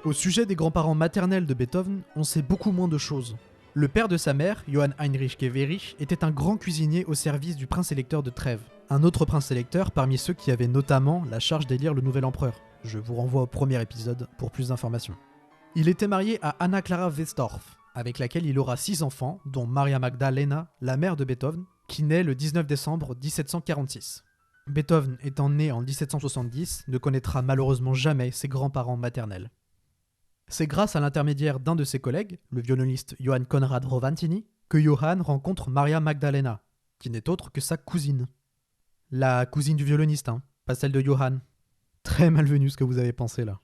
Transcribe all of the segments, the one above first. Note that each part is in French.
Au sujet des grands-parents maternels de Beethoven, on sait beaucoup moins de choses. Le père de sa mère, Johann Heinrich Gewerich, était un grand cuisinier au service du prince électeur de Trèves. Un autre prince électeur parmi ceux qui avaient notamment la charge d'élire le nouvel empereur. Je vous renvoie au premier épisode pour plus d'informations. Il était marié à Anna Clara Westorff, avec laquelle il aura 6 enfants, dont Maria Magdalena, la mère de Beethoven, qui naît le 19 décembre 1746. Beethoven, étant né en 1770, ne connaîtra malheureusement jamais ses grands-parents maternels. C'est grâce à l'intermédiaire d'un de ses collègues, le violoniste Johann Conrad Rovantini, que Johann rencontre Maria Magdalena, qui n'est autre que sa cousine. La cousine du violoniste, pas celle de Johann. Très malvenu ce que vous avez pensé là.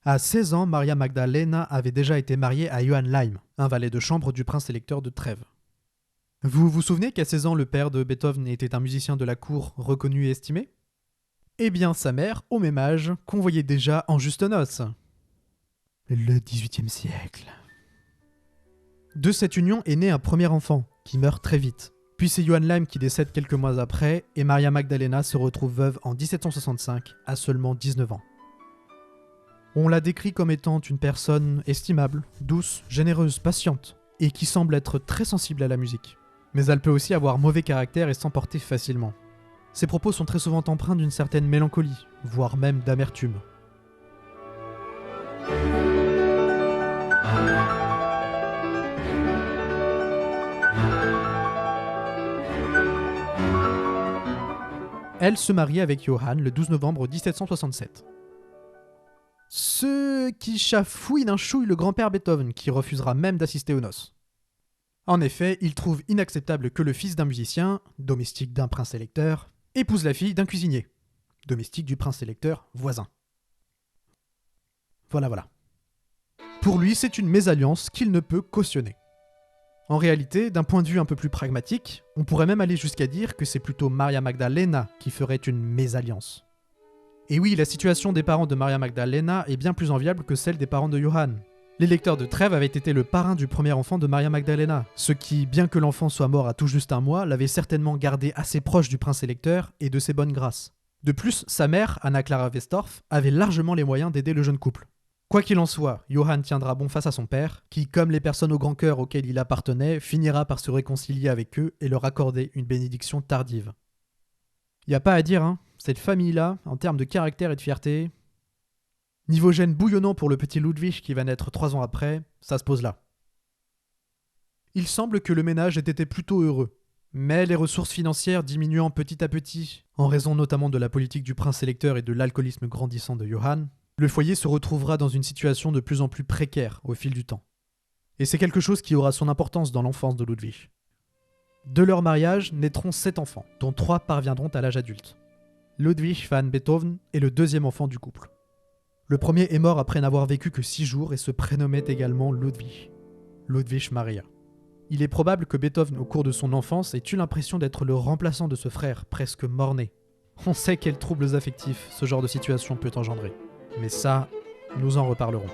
À 16 ans, Maria Magdalena avait déjà été mariée à Johann Leim, un valet de chambre du prince électeur de Trèves. Vous vous souvenez qu'à 16 ans, le père de Beethoven était un musicien de la cour reconnu et estimé ? Eh bien, sa mère, au même âge, convoyait déjà en juste noces. Le XVIIIe siècle. De cette union est né un premier enfant, qui meurt très vite. Puis c'est Johann Leim qui décède quelques mois après, et Maria Magdalena se retrouve veuve en 1765, à seulement 19 ans. On la décrit comme étant une personne estimable, douce, généreuse, patiente, et qui semble être très sensible à la musique. Mais elle peut aussi avoir mauvais caractère et s'emporter facilement. Ses propos sont très souvent empreints d'une certaine mélancolie, voire même d'amertume. Elle se marie avec Johann le 12 novembre 1767. Ce qui chafouille d'un chouille le grand-père Beethoven, qui refusera même d'assister aux noces. En effet, il trouve inacceptable que le fils d'un musicien, domestique d'un prince électeur, épouse la fille d'un cuisinier, domestique du prince électeur voisin. Voilà. Pour lui, c'est une mésalliance qu'il ne peut cautionner. En réalité, d'un point de vue un peu plus pragmatique, on pourrait même aller jusqu'à dire que c'est plutôt Maria Magdalena qui ferait une mésalliance. Et oui, la situation des parents de Maria Magdalena est bien plus enviable que celle des parents de Johann. L'électeur de Trèves avait été le parrain du premier enfant de Maria Magdalena, ce qui, bien que l'enfant soit mort à tout juste un mois, l'avait certainement gardé assez proche du prince électeur et de ses bonnes grâces. De plus, sa mère, Anna Clara Westorff, avait largement les moyens d'aider le jeune couple. Quoi qu'il en soit, Johann tiendra bon face à son père, qui, comme les personnes au grand cœur auxquelles il appartenait, finira par se réconcilier avec eux et leur accorder une bénédiction tardive. Y a pas à dire, cette famille-là, en termes de caractère et de fierté... Niveau gène bouillonnant pour le petit Ludwig qui va naître 3 ans après, ça se pose là. Il semble que le ménage ait été plutôt heureux, mais les ressources financières diminuant petit à petit, en raison notamment de la politique du prince électeur et de l'alcoolisme grandissant de Johann, le foyer se retrouvera dans une situation de plus en plus précaire au fil du temps. Et c'est quelque chose qui aura son importance dans l'enfance de Ludwig. De leur mariage naîtront 7 enfants, dont 3 parviendront à l'âge adulte. Ludwig van Beethoven est le deuxième enfant du couple. Le premier est mort après n'avoir vécu que 6 jours et se prénommait également Ludwig Maria. Il est probable que Beethoven, au cours de son enfance, ait eu l'impression d'être le remplaçant de ce frère, presque mort-né. On sait quels troubles affectifs ce genre de situation peut engendrer. Mais ça, nous en reparlerons.